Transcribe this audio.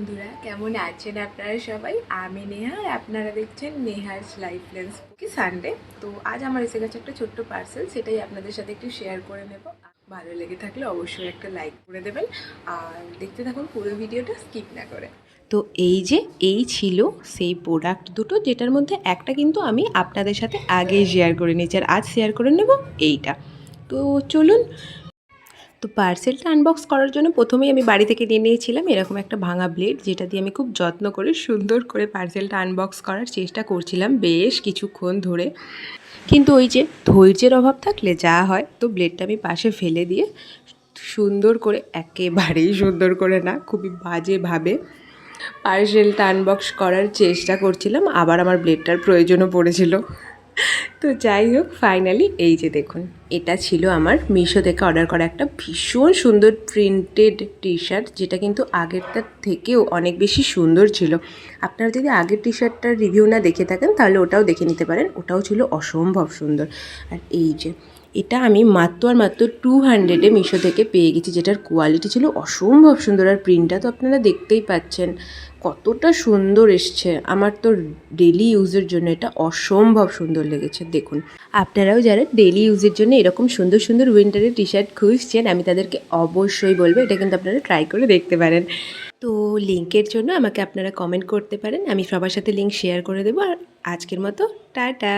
বন্ধুরা, কেমন আছেন আপনারা সবাই? আমি নেহা আর আপনারা দেখছেন নেহাস লাইফ লেন্স কি সানডে। তো আজ আমার এসে গেছে একটা ছোট্ট পার্সেল, সেটাই আপনাদের সাথে একটু শেয়ার করে নেব। ভালো লেগে থাকলে অবশ্যই একটা লাইক করে দেবেন আর দেখতে থাকুন পুরো ভিডিওটা স্কিপ না করে। তো এই ছিল সেই প্রোডাক্ট দুটো, যেটার মধ্যে একটা কিন্তু আমি আপনাদের সাথে আগেই শেয়ার করে নিয়েছি আর আজ শেয়ার করে নেব এইটা। তো চলুন। তো পার্সেলটা আনবক্স করার জন্য প্রথমেই আমি বাড়ি থেকে নিয়ে নিয়েছিলাম এরকম একটা ভাঙা ব্লেড, যেটা দিয়ে আমি খুব যত্ন করে সুন্দর করে পার্সেলটা আনবক্স করার চেষ্টা করছিলাম বেশ কিছুক্ষণ ধরে। কিন্তু ওই যে ধৈর্যের অভাব থাকলে যা হয়, তো ব্লেডটা আমি পাশে ফেলে দিয়ে সুন্দর করে, একেবারেই সুন্দর করে না, খুবই বাজেভাবে পার্সেলটা আনবক্স করার চেষ্টা করছিলাম। আবার আমার ব্লেডটার প্রয়োজনও পড়েছিল। তো যাই হোক, ফাইনালি এই যে দেখুন, এটা ছিল আমার মিশো থেকে অর্ডার করা একটা ভীষণ সুন্দর প্রিন্টেড টি শার্ট, যেটা কিন্তু আগেরটার থেকেও অনেক বেশি সুন্দর ছিল। আপনারা যদি আগের টি শার্টটার রিভিউ না দেখে থাকেন তাহলে ওটাও দেখে নিতে পারেন, ওটাও ছিল অসম্ভব সুন্দর। আর এই যে এটা আমি মাত্র 200-এ মিশো থেকে পেয়ে গেছি, যেটার কোয়ালিটি ছিল অসম্ভব সুন্দর। আর প্রিন্টটা তো আপনারা দেখতেই পাচ্ছেন কতটা সুন্দর এসছে। আমার তো ডেলি ইউজের জন্য এটা অসম্ভব সুন্দর লেগেছে। দেখুন, আপনারাও যারা ডেলি ইউজের জন্য এরকম সুন্দর সুন্দর উইন্টারের টি শার্ট খুঁজছেন, আমি তাদেরকে অবশ্যই বলবো এটা কিন্তু আপনারা ট্রাই করে দেখতে পারেন। তো লিঙ্কের জন্য আমাকে আপনারা কমেন্ট করতে পারেন, আমি সবার সাথে লিঙ্ক শেয়ার করে দেবো। আর আজকের মতো টাটা।